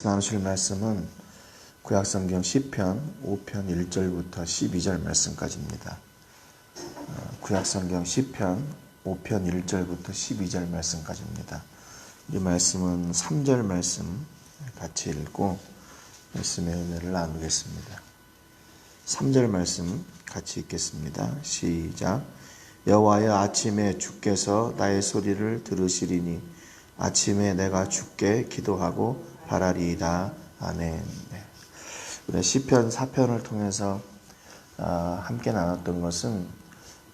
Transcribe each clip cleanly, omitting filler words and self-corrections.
나누실 말씀은 구약성경 시편 5편 1절부터 12절 말씀까지입니다. 구약성경 시편 5편 1절부터 12절 말씀까지입니다. 이 말씀은 3절 말씀 같이 읽고 말씀의 은혜를 나누겠습니다. 3절 말씀 같이 읽겠습니다. 시작. 여호와여, 아침에 주께서 나의 소리를 들으시리니 아침에 내가 주께 기도하고 바라리이다. 아멘. 우리 시편 4편을 통해서 함께 나눴던 것은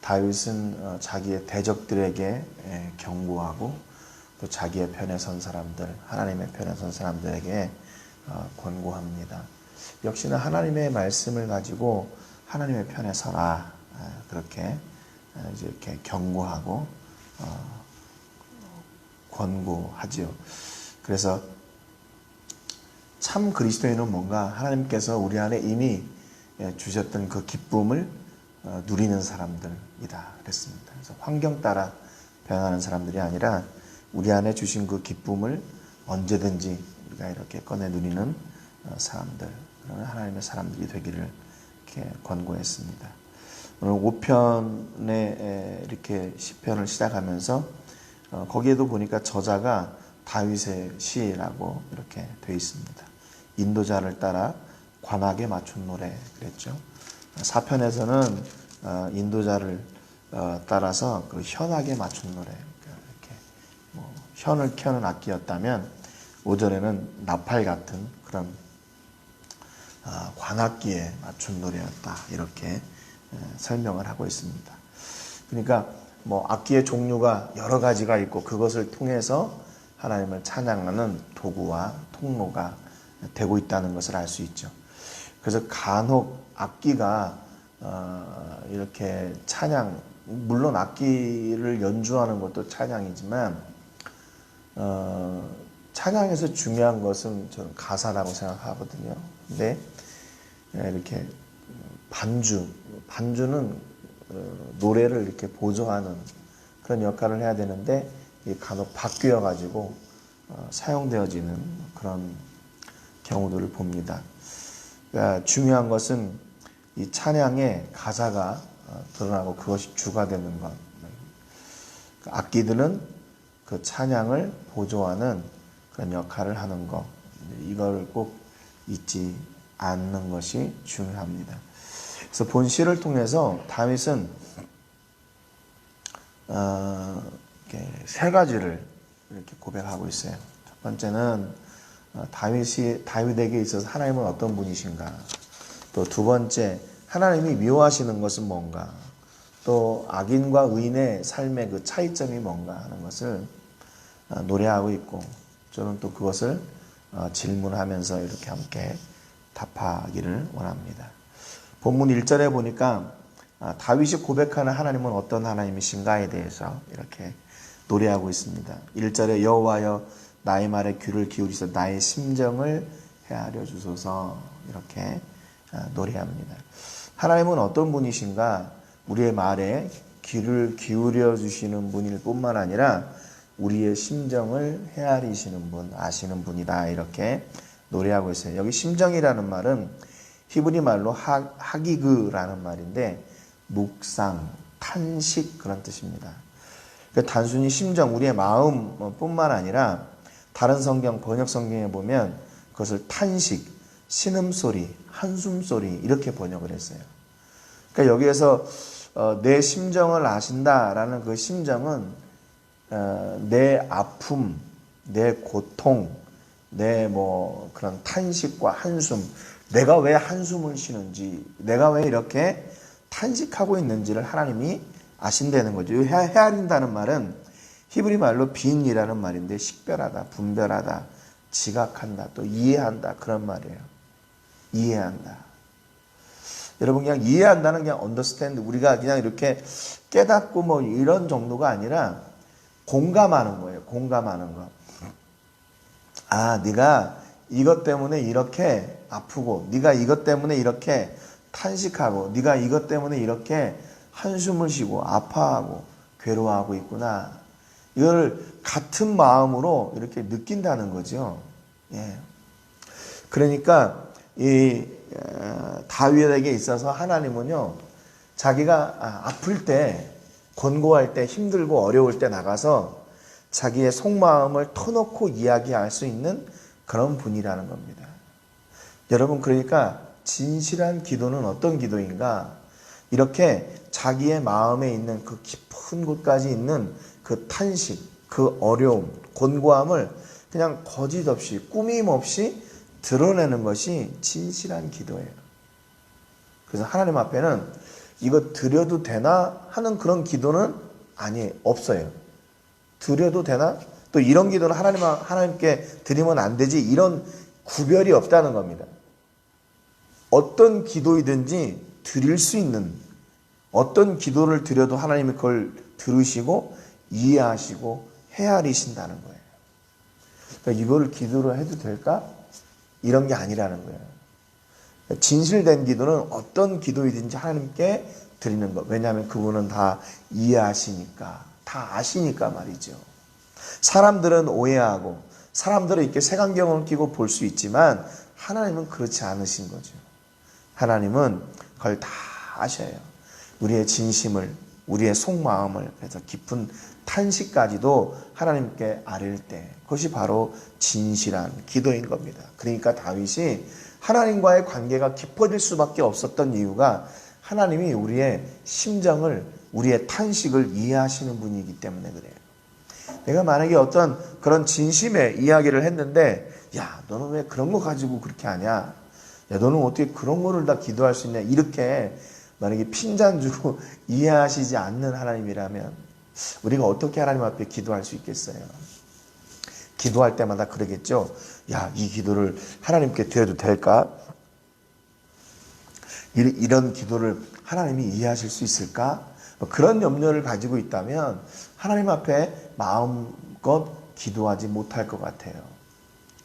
다윗은 자기의 대적들에게 경고하고 또 자기의 편에 선 사람들, 하나님의 편에 선 사람들에게 권고합니다. 역시나 하나님의 말씀을 가지고 하나님의 편에 서라, 그렇게 이렇게 경고하고 권고하지요. 그래서 참 그리스도인은 뭔가 하나님께서 우리 안에 이미 주셨던 그 기쁨을 누리는 사람들이다 그랬습니다. 그래서 환경 따라 변하는 사람들이 아니라 우리 안에 주신 그 기쁨을 언제든지 우리가 이렇게 꺼내 누리는 사람들, 그런 하나님의 사람들이 되기를 이렇게 권고했습니다. 오늘 5편에 이렇게 시편을 시작하면서 거기에도 보니까 저자가 다윗의 시라고 이렇게 되어 있습니다. 인도자를 따라 관악에 맞춘 노래 그랬죠. 4편에서는 인도자를 따라서 그 현악에 맞춘 노래, 이렇게 현을 켜는 악기였다면 5절에는 나팔 같은 그런 관악기에 맞춘 노래였다, 이렇게 설명을 하고 있습니다. 그러니까 악기의 종류가 여러 가지가 있고 그것을 통해서 하나님을 찬양하는 도구와 통로가 되고 있다는 것을 알 수 있죠. 그래서 간혹 악기가 이렇게 찬양, 물론 악기를 연주하는 것도 찬양이지만 찬양에서 중요한 것은 저는 가사라고 생각하거든요. 근데 이렇게 반주는 노래를 이렇게 보조하는 그런 역할을 해야 되는데 간혹 바뀌어 가지고 사용되어지는 그런 경우들을 봅니다. 그러니까 중요한 것은 이 찬양의 가사가 드러나고 그것이 주가 되는 것. 악기들은 그 찬양을 보조하는 그런 역할을 하는 것. 이걸 꼭 잊지 않는 것이 중요합니다. 그래서 본 시를 통해서 다윗은 이렇게 세 가지를 이렇게 고백하고 있어요. 첫 번째는 다윗에게 있어서 하나님은 어떤 분이신가? 또 두 번째, 하나님이 미워하시는 것은 뭔가? 또 악인과 의인의 삶의 그 차이점이 뭔가 하는 것을 노래하고 있고, 저는 또 그것을 질문하면서 이렇게 함께 답하기를 원합니다. 본문 1절에 보니까 다윗이 고백하는 하나님은 어떤 하나님이신가에 대해서 이렇게 노래하고 있습니다. 1절에 여호와여, 나의 말에 귀를 기울이셔 나의 심정을 헤아려 주소서, 이렇게 노래합니다. 하나님은 어떤 분이신가? 우리의 말에 귀를 기울여 주시는 분일 뿐만 아니라 우리의 심정을 헤아리시는 분, 아시는 분이다, 이렇게 노래하고 있어요. 여기 심정이라는 말은 히브리 말로 하기그라는 말인데 묵상, 탄식, 그런 뜻입니다. 그러니까 단순히 심정, 우리의 마음뿐만 아니라 다른 성경, 번역 성경에 보면 그것을 탄식, 신음소리, 한숨소리, 이렇게 번역을 했어요. 그러니까 여기에서 내 심정을 아신다라는 그 심정은 내 아픔, 내 고통, 내 그런 탄식과 한숨, 내가 왜 한숨을 쉬는지, 내가 왜 이렇게 탄식하고 있는지를 하나님이 아신다는 거죠. 헤아린다는 말은 히브리 말로 빈이라는 말인데 식별하다, 분별하다, 지각한다, 또 이해한다, 그런 말이에요. 이해한다. 여러분, 그냥 이해한다는 그냥 understand, 우리가 그냥 이렇게 깨닫고 이런 정도가 아니라 공감하는 거예요. 공감하는 거. 네가 이것 때문에 이렇게 아프고, 네가 이것 때문에 이렇게 탄식하고, 네가 이것 때문에 이렇게 한숨을 쉬고 아파하고 괴로워하고 있구나. 이걸 같은 마음으로 이렇게 느낀다는 거죠. 예. 그러니까 이 다윗에게 있어서 하나님은요, 자기가 아플 때, 권고할 때, 힘들고 어려울 때 나가서 자기의 속마음을 터놓고 이야기할 수 있는 그런 분이라는 겁니다. 여러분, 그러니까 진실한 기도는 어떤 기도인가? 이렇게 자기의 마음에 있는 그 깊은 곳까지 있는 그 탄식, 그 어려움, 곤고함을 그냥 거짓 없이, 꾸밈 없이 드러내는 것이 진실한 기도예요. 그래서 하나님 앞에는 이거 드려도 되나 하는 그런 기도는 없어요. 드려도 되나? 또 이런 기도는 하나님께 드리면 안 되지, 이런 구별이 없다는 겁니다. 어떤 기도이든지 드릴 수 있는, 어떤 기도를 드려도 하나님이 그걸 들으시고 이해하시고 헤아리신다는 거예요. 그러니까 이거를 기도로 해도 될까? 이런 게 아니라는 거예요. 진실된 기도는 어떤 기도이든지 하나님께 드리는 것. 왜냐하면 그분은 다 이해하시니까, 다 아시니까 말이죠. 사람들은 오해하고, 사람들은 이렇게 색안경을 끼고 볼 수 있지만 하나님은 그렇지 않으신 거죠. 하나님은 그걸 다 아셔요. 우리의 진심을, 우리의 속마음을, 그래서 깊은 탄식까지도 하나님께 아릴 때, 그것이 바로 진실한 기도인 겁니다. 그러니까 다윗이 하나님과의 관계가 깊어질 수밖에 없었던 이유가 하나님이 우리의 심정을, 우리의 탄식을 이해하시는 분이기 때문에 그래요. 내가 만약에 어떤 그런 진심의 이야기를 했는데, 야, 너는 왜 그런 거 가지고 그렇게 하냐? 야, 너는 어떻게 그런 거를 다 기도할 수 있냐? 이렇게 만약에 핀잔 주고 이해하시지 않는 하나님이라면 우리가 어떻게 하나님 앞에 기도할 수 있겠어요? 기도할 때마다 그러겠죠. 야, 이 기도를 하나님께 드려도 될까? 이런 기도를 하나님이 이해하실 수 있을까? 그런 염려를 가지고 있다면 하나님 앞에 마음껏 기도하지 못할 것 같아요.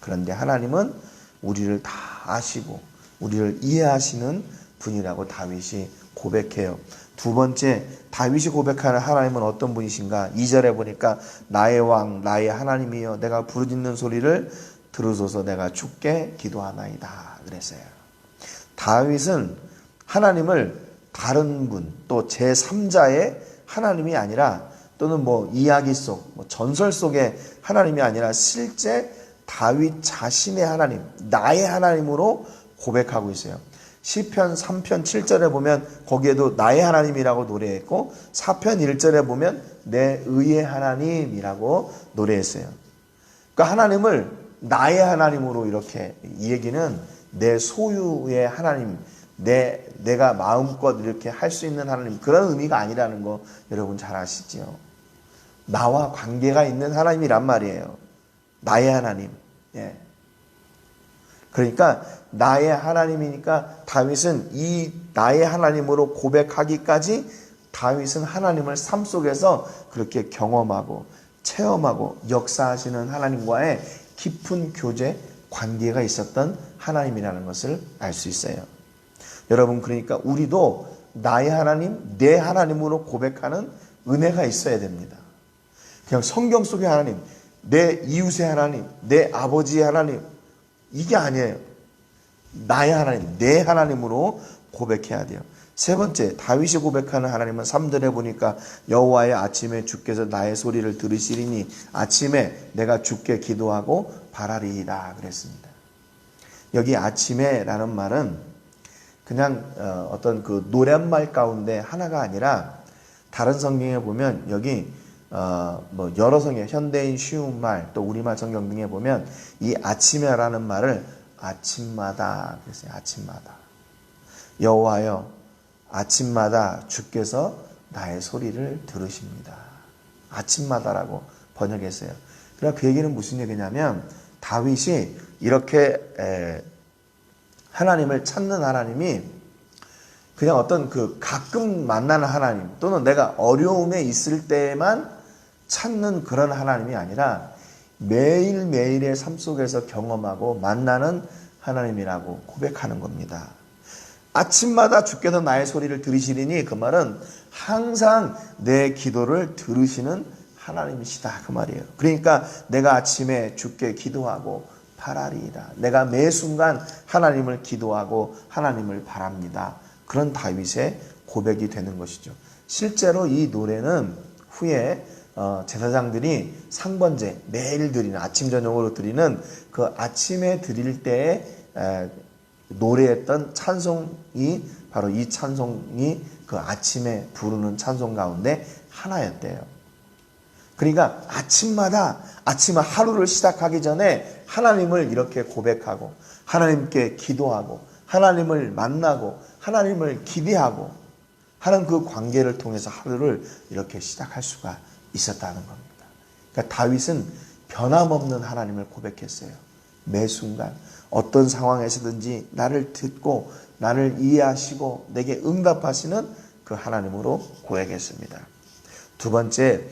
그런데 하나님은 우리를 다 아시고 우리를 이해하시는 분이라고 다윗이 고백해요. 두 번째, 다윗이 고백하는 하나님은 어떤 분이신가? 2절에 보니까 나의 왕, 나의 하나님이여, 내가 부르짖는 소리를 들으소서, 내가 주께 기도하나이다 그랬어요. 다윗은 하나님을 다른 분, 또 제3자의 하나님이 아니라, 또는 이야기 속, 전설 속의 하나님이 아니라 실제 다윗 자신의 하나님, 나의 하나님으로 고백하고 있어요. 시편 3편 7절에 보면 거기에도 나의 하나님이라고 노래했고, 4편 1절에 보면 내 의의 하나님이라고 노래했어요. 그러니까 하나님을 나의 하나님으로, 이렇게 이 얘기는 내 소유의 하나님, 내가 마음껏 이렇게 할 수 있는 하나님, 그런 의미가 아니라는 거 여러분 잘 아시죠? 나와 관계가 있는 하나님이란 말이에요. 나의 하나님. 예. 그러니까 나의 하나님이니까 다윗은 이 나의 하나님으로 고백하기까지 다윗은 하나님을 삶 속에서 그렇게 경험하고 체험하고 역사하시는 하나님과의 깊은 교제, 관계가 있었던 하나님이라는 것을 알 수 있어요. 여러분, 그러니까 우리도 나의 하나님, 내 하나님으로 고백하는 은혜가 있어야 됩니다. 그냥 성경 속의 하나님, 내 이웃의 하나님, 내 아버지의 하나님, 이게 아니에요. 나의 하나님, 내 하나님으로 고백해야 돼요. 세 번째, 다윗이 고백하는 하나님은 3절에 보니까 여호와의 아침에 주께서 나의 소리를 들으시리니 아침에 내가 주께 기도하고 바라리이다 그랬습니다. 여기 아침에라는 말은 그냥 어떤 그 노랫말 가운데 하나가 아니라, 다른 성경에 보면 여기 여러 성경, 현대인 쉬운 말, 또 우리말 성경 등에 보면 이 아침에라는 말을 아침마다 그랬어요. 아침마다. 여호와여, 아침마다 주께서 나의 소리를 들으십니다. 아침마다라고 번역했어요. 그러니까 그 얘기는 무슨 얘기냐면, 다윗이 이렇게 하나님을 찾는 하나님이 그냥 어떤 그 가끔 만나는 하나님, 또는 내가 어려움에 있을 때만 찾는 그런 하나님이 아니라 매일매일의 삶 속에서 경험하고 만나는 하나님이라고 고백하는 겁니다. 아침마다 주께서 나의 소리를 들으시리니, 그 말은 항상 내 기도를 들으시는 하나님이시다 그 말이에요. 그러니까 내가 아침에 주께 기도하고 바라리이다. 내가 매 순간 하나님을 기도하고 하나님을 바랍니다. 그런 다윗의 고백이 되는 것이죠. 실제로 이 노래는 후에 제사장들이 상번제 매일 드리는 아침 저녁으로 드리는 그 아침에 드릴 때에 노래했던 찬송이 바로 이 찬송이 그 아침에 부르는 찬송 가운데 하나였대요. 그러니까 아침마다 아침 하루를 시작하기 전에 하나님을 이렇게 고백하고 하나님께 기도하고 하나님을 만나고 하나님을 기대하고 하는 그 관계를 통해서 하루를 이렇게 시작할 수가 있었다는 겁니다. 그러니까 다윗은 변함없는 하나님을 고백했어요. 매 순간 어떤 상황에서든지 나를 듣고 나를 이해하시고 내게 응답하시는 그 하나님으로 고백했습니다. 두 번째,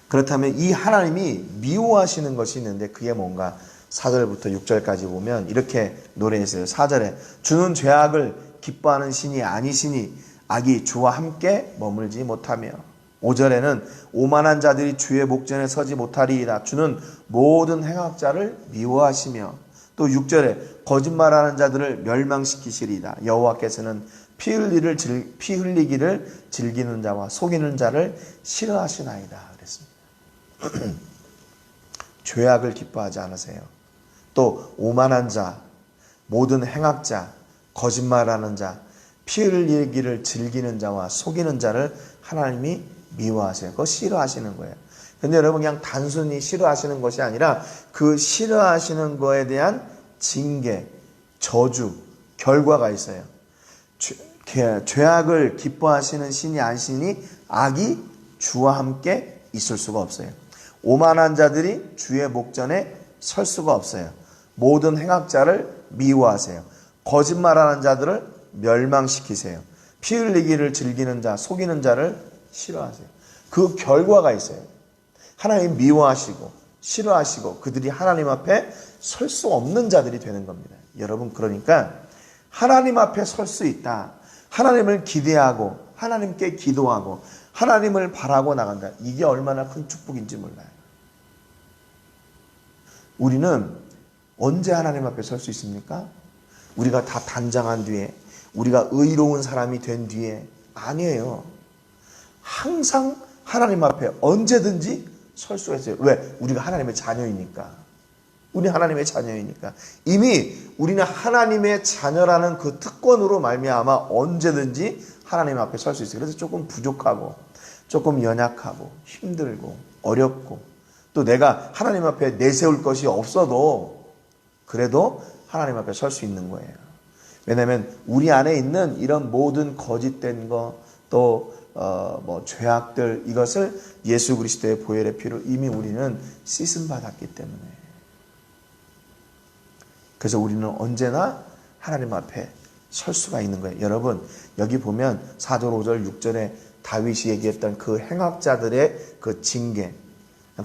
그렇다면 이 하나님이 미워하시는 것이 있는데 그게 뭔가 4절부터 6절까지 보면 이렇게 노래했어요. 4절에 주는 죄악을 기뻐하는 신이 아니시니 악이 주와 함께 머물지 못하며 5절에는 오만한 자들이 주의 목전에 서지 못하리이다. 주는 모든 행악자를 미워하시며 또 6절에 거짓말하는 자들을 멸망시키시리이다. 여호와께서는 피 흘리기를 즐기는 자와 속이는 자를 싫어하시나이다. 그랬습니다. 죄악을 기뻐하지 않으세요. 또 오만한 자, 모든 행악자, 거짓말하는 자, 피 흘리기를 즐기는 자와 속이는 자를 하나님이 미워하세요. 그거 싫어하시는 거예요. 근데 여러분 그냥 단순히 싫어하시는 것이 아니라 그 싫어하시는 거에 대한 징계, 저주, 결과가 있어요. 죄악을 기뻐하시는 신이 아니시니 악이 주와 함께 있을 수가 없어요. 오만한 자들이 주의 목전에 설 수가 없어요. 모든 행악자를 미워하세요. 거짓말하는 자들을 멸망시키세요. 피 흘리기를 즐기는 자, 속이는 자를 싫어하세요. 그 결과가 있어요. 하나님 미워하시고 싫어하시고 그들이 하나님 앞에 설 수 없는 자들이 되는 겁니다. 여러분 그러니까 하나님 앞에 설 수 있다. 하나님을 기대하고 하나님께 기도하고 하나님을 바라고 나간다. 이게 얼마나 큰 축복인지 몰라요. 우리는 언제 하나님 앞에 설 수 있습니까? 우리가 다 단장한 뒤에 우리가 의로운 사람이 된 뒤에 아니에요. 항상 하나님 앞에 언제든지 설 수가 있어요. 왜? 우리가 하나님의 자녀이니까. 우리 하나님의 자녀이니까. 이미 우리는 하나님의 자녀라는 그 특권으로 말미암아 언제든지 하나님 앞에 설 수 있어요. 그래서 조금 부족하고 조금 연약하고 힘들고 어렵고 또 내가 하나님 앞에 내세울 것이 없어도 그래도 하나님 앞에 설 수 있는 거예요. 왜냐하면 우리 안에 있는 이런 모든 거짓된 거 또 죄악들 이것을 예수 그리스도의 보혈의 피로 이미 우리는 씻음 받았기 때문에 그래서 우리는 언제나 하나님 앞에 설 수가 있는 거예요. 여러분 여기 보면 4절 5절 6절에 다윗이 얘기했던 그 행악자들의 그 징계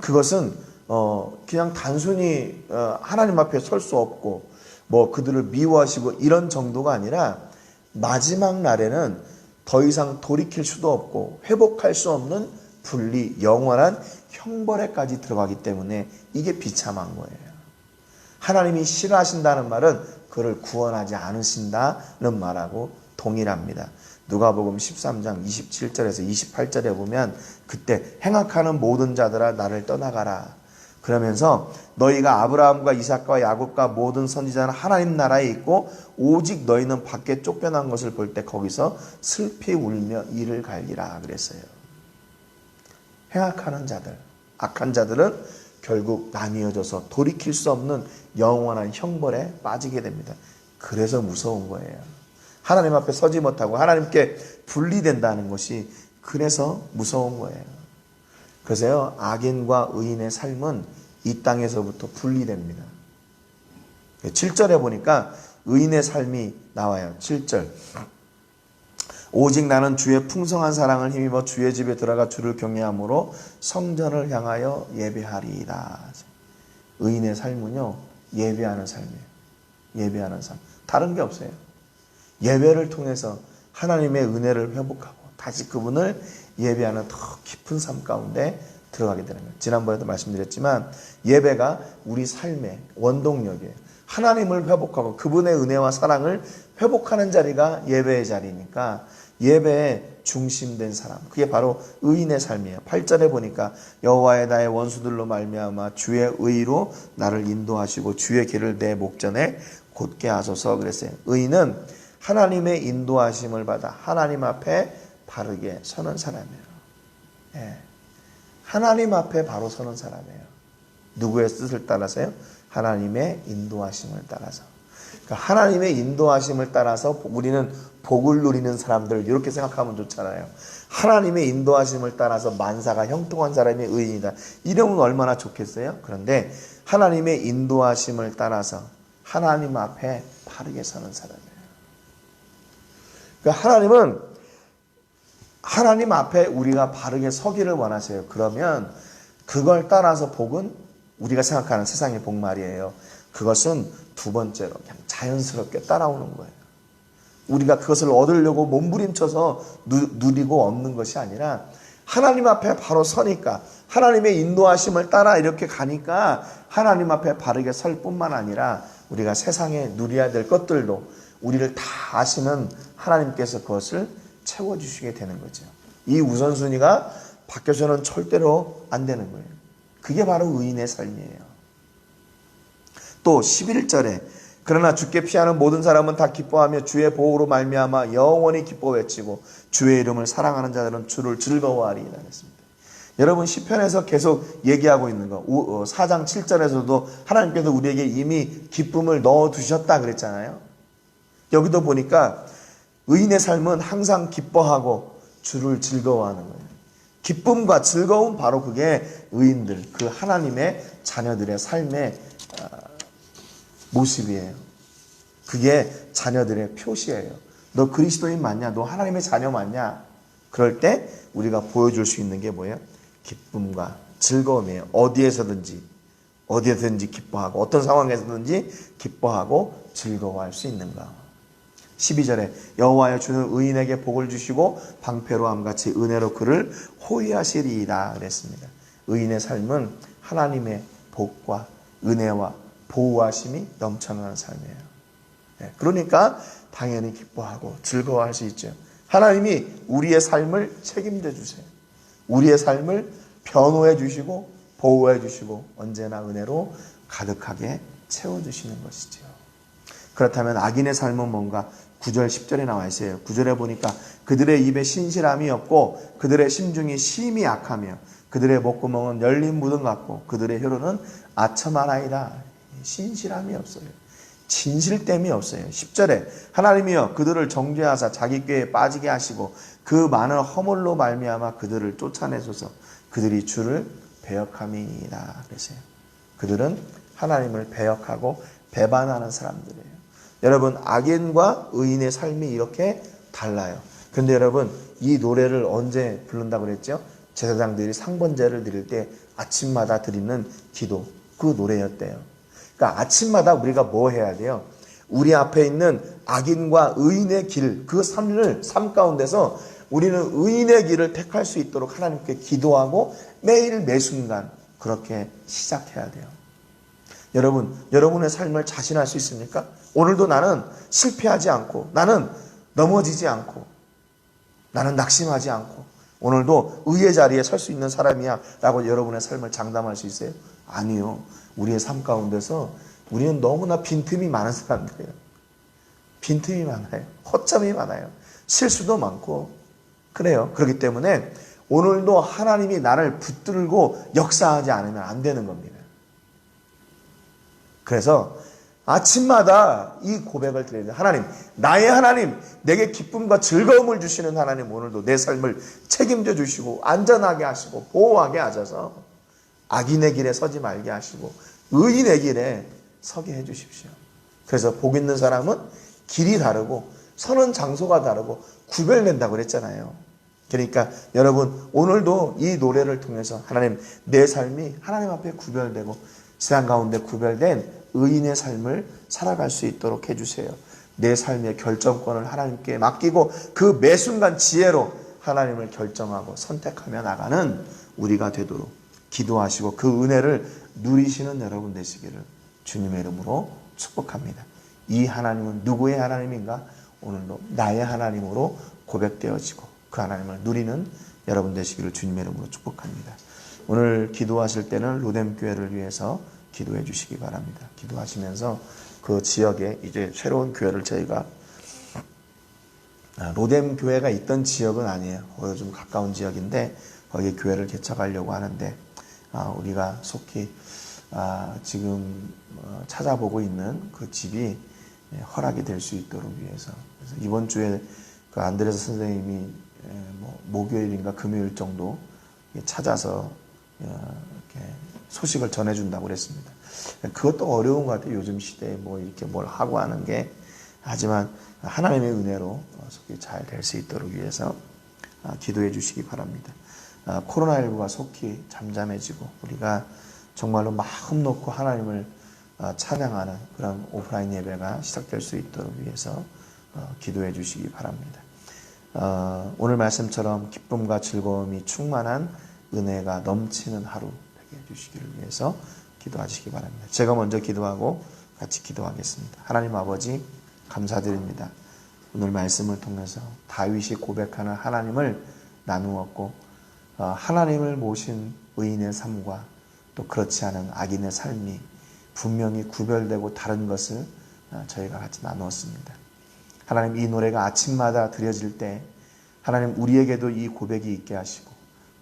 그것은 그냥 단순히 하나님 앞에 설 수 없고 그들을 미워하시고 이런 정도가 아니라 마지막 날에는 더 이상 돌이킬 수도 없고 회복할 수 없는 분리, 영원한 형벌에까지 들어가기 때문에 이게 비참한 거예요. 하나님이 싫어하신다는 말은 그를 구원하지 않으신다는 말하고 동일합니다. 누가복음 13장 27절에서 28절에 보면 그때 행악하는 모든 자들아 나를 떠나가라. 그러면서 너희가 아브라함과 이삭과 야곱과 모든 선지자는 하나님 나라에 있고 오직 너희는 밖에 쫓겨난 것을 볼 때 거기서 슬피 울며 이를 갈기라 그랬어요. 행악하는 자들, 악한 자들은 결국 나뉘어져서 돌이킬 수 없는 영원한 형벌에 빠지게 됩니다. 그래서 무서운 거예요. 하나님 앞에 서지 못하고 하나님께 분리된다는 것이 그래서 무서운 거예요. 그래서요, 악인과 의인의 삶은 이 땅에서부터 분리됩니다. 7절에 보니까 의인의 삶이 나와요. 7절. 오직 나는 주의 풍성한 사랑을 힘입어 주의 집에 들어가 주를 경외함으로 성전을 향하여 예배하리이다. 의인의 삶은요, 예배하는 삶이에요. 예배하는 삶. 다른 게 없어요. 예배를 통해서 하나님의 은혜를 회복하고 다시 그분을 예배하는 더 깊은 삶 가운데 들어가게 되는 거예요. 지난번에도 말씀드렸지만 예배가 우리 삶의 원동력이에요. 하나님을 회복하고 그분의 은혜와 사랑을 회복하는 자리가 예배의 자리니까 예배에 중심된 사람, 그게 바로 의인의 삶이에요. 8절에 보니까 여호와의 나의 원수들로 말미암아 주의 의로 나를 인도하시고 주의 길을 내 목전에 곧게 하소서 그랬어요. 의인은 하나님의 인도하심을 받아 하나님 앞에 바르게 서는 사람이에요. 예. 하나님 앞에 바로 서는 사람이에요. 누구의 뜻을 따라서요? 하나님의 인도하심을 따라서. 그러니까 하나님의 인도하심을 따라서 우리는 복을 누리는 사람들, 이렇게 생각하면 좋잖아요. 하나님의 인도하심을 따라서 만사가 형통한 사람이 의인이다. 이러면 얼마나 좋겠어요? 그런데 하나님의 인도하심을 따라서 하나님 앞에 바르게 서는 사람이에요. 그러니까 하나님은 하나님 앞에 우리가 바르게 서기를 원하세요. 그러면 그걸 따라서 복은 우리가 생각하는 세상의 복 말이에요. 그것은 두 번째로 그냥 자연스럽게 따라오는 거예요. 우리가 그것을 얻으려고 몸부림쳐서 누리고 얻는 것이 아니라 하나님 앞에 바로 서니까 하나님의 인도하심을 따라 이렇게 가니까 하나님 앞에 바르게 설 뿐만 아니라 우리가 세상에 누려야 될 것들도 우리를 다 아시는 하나님께서 그것을 채워주시게 되는 거죠. 이 우선순위가 바뀌어서는 절대로 안 되는 거예요. 그게 바로 의인의 삶이에요. 또 11절에 그러나 주께 피하는 모든 사람은 다 기뻐하며 주의 보호로 말미암아 영원히 기뻐 외치고 주의 이름을 사랑하는 자들은 주를 즐거워하리이다 했습니다. 여러분 시편에서 계속 얘기하고 있는 거 4장 7절에서도 하나님께서 우리에게 이미 기쁨을 넣어두셨다 그랬잖아요. 여기도 보니까 의인의 삶은 항상 기뻐하고 주를 즐거워하는 거예요. 기쁨과 즐거움 바로 그게 의인들, 그 하나님의 자녀들의 삶의 모습이에요. 그게 자녀들의 표시예요. 너 그리스도인 맞냐? 너 하나님의 자녀 맞냐? 그럴 때 우리가 보여줄 수 있는 게 뭐예요? 기쁨과 즐거움이에요. 어디에서든지 기뻐하고 어떤 상황에서든지 기뻐하고 즐거워할 수 있는가. 12절에 여호와여 주는 의인에게 복을 주시고 방패로 함같이 은혜로 그를 호위하시리이다 그랬습니다. 의인의 삶은 하나님의 복과 은혜와 보호하심이 넘쳐나는 삶이에요. 그러니까 당연히 기뻐하고 즐거워할 수 있죠. 하나님이 우리의 삶을 책임져 주세요. 우리의 삶을 변호해 주시고 보호해 주시고 언제나 은혜로 가득하게 채워주시는 것이죠. 그렇다면 악인의 삶은 뭔가? 9절 10절에 나와 있어요. 9절에 보니까 그들의 입에 신실함이 없고 그들의 심중이 심히 악하며 그들의 목구멍은 열린 무덤 같고 그들의 혀로는 아첨하나이다. 신실함이 없어요. 진실됨이 없어요. 10절에 하나님이여 그들을 정죄하사 자기 꾀에 빠지게 하시고 그 많은 허물로 말미암아 그들을 쫓아내소서. 그들이 주를 배역함이니이다 그랬어요. 그들은 하나님을 배역하고 배반하는 사람들이에요. 여러분 악인과 의인의 삶이 이렇게 달라요. 그런데 여러분 이 노래를 언제 부른다고 그랬죠? 제사장들이 상번제를 드릴 때 아침마다 드리는 기도, 그 노래였대요. 그러니까 아침마다 우리가 뭐 해야 돼요? 우리 앞에 있는 악인과 의인의 길, 그 삶 가운데서 우리는 의인의 길을 택할 수 있도록 하나님께 기도하고 매일 매순간 그렇게 시작해야 돼요. 여러분, 여러분의 삶을 자신할 수 있습니까? 오늘도 나는 실패하지 않고, 나는 넘어지지 않고, 나는 낙심하지 않고, 오늘도 의의 자리에 설 수 있는 사람이야 라고 여러분의 삶을 장담할 수 있어요? 아니요. 우리의 삶 가운데서 우리는 너무나 빈틈이 많은 사람들이에요. 빈틈이 많아요. 허점이 많아요. 실수도 많고 그래요. 그렇기 때문에 오늘도 하나님이 나를 붙들고 역사하지 않으면 안 되는 겁니다. 그래서 아침마다 이 고백을 드려야 돼요. 하나님, 나의 하나님, 내게 기쁨과 즐거움을 주시는 하나님, 오늘도 내 삶을 책임져 주시고 안전하게 하시고 보호하게 하셔서 악인의 길에 서지 말게 하시고 의인의 길에 서게 해 주십시오. 그래서 복 있는 사람은 길이 다르고 서는 장소가 다르고 구별된다고 그랬잖아요. 그러니까 여러분 오늘도 이 노래를 통해서 하나님, 내 삶이 하나님 앞에 구별되고 세상 가운데 구별된 의인의 삶을 살아갈 수 있도록 해주세요. 내 삶의 결정권을 하나님께 맡기고 그 매 순간 지혜로 하나님을 결정하고 선택하며 나가는 우리가 되도록 기도하시고 그 은혜를 누리시는 여러분 되시기를 주님의 이름으로 축복합니다. 이 하나님은 누구의 하나님인가? 오늘도 나의 하나님으로 고백되어지고 그 하나님을 누리는 여러분 되시기를 주님의 이름으로 축복합니다. 오늘 기도하실 때는 로뎀 교회를 위해서 기도해 주시기 바랍니다. 기도하시면서 그 지역에 이제 새로운 교회를 저희가 로뎀 교회가 있던 지역은 아니에요. 거기가 좀 가까운 지역인데 거기에 교회를 개척하려고 하는데 우리가 속히 지금 찾아보고 있는 그 집이 허락이 될 수 있도록 위해서 그래서 이번 주에 그 안드레스 선생님이 목요일인가 금요일 정도 찾아서 이렇게 소식을 전해준다고 그랬습니다. 그것도 어려운 것 같아요. 요즘 시대에 이렇게 뭘 하고 하는 게. 하지만 하나님의 은혜로 속히 잘 될 수 있도록 위해서 기도해 주시기 바랍니다. 코로나19가 속히 잠잠해지고 우리가 정말로 마음 놓고 하나님을 찬양하는 그런 오프라인 예배가 시작될 수 있도록 위해서 기도해 주시기 바랍니다. 오늘 말씀처럼 기쁨과 즐거움이 충만한 은혜가 넘치는 하루 되게 해주시기를 위해서 기도하시기 바랍니다. 제가 먼저 기도하고 같이 기도하겠습니다. 하나님 아버지 감사드립니다. 오늘 말씀을 통해서 다윗이 고백하는 하나님을 나누었고 하나님을 모신 의인의 삶과 또 그렇지 않은 악인의 삶이 분명히 구별되고 다른 것을 저희가 같이 나누었습니다. 하나님 이 노래가 아침마다 드려질 때 하나님 우리에게도 이 고백이 있게 하시고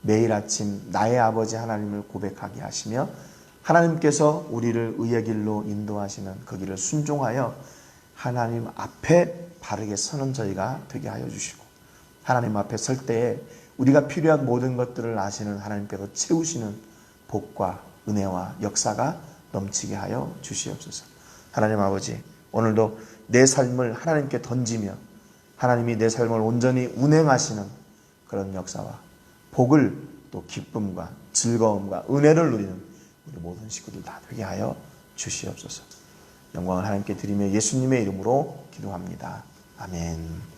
매일 아침 나의 아버지 하나님을 고백하게 하시며 하나님께서 우리를 의의 길로 인도하시는 그 길을 순종하여 하나님 앞에 바르게 서는 저희가 되게 하여 주시고 하나님 앞에 설 때에 우리가 필요한 모든 것들을 아시는 하나님께서 채우시는 복과 은혜와 역사가 넘치게 하여 주시옵소서. 하나님 아버지 오늘도 내 삶을 하나님께 던지며 하나님이 내 삶을 온전히 운행하시는 그런 역사와 복을 또 기쁨과 즐거움과 은혜를 누리는 우리 모든 식구들 다 되게 하여 주시옵소서. 영광을 하나님께 드리며 예수님의 이름으로 기도합니다. 아멘.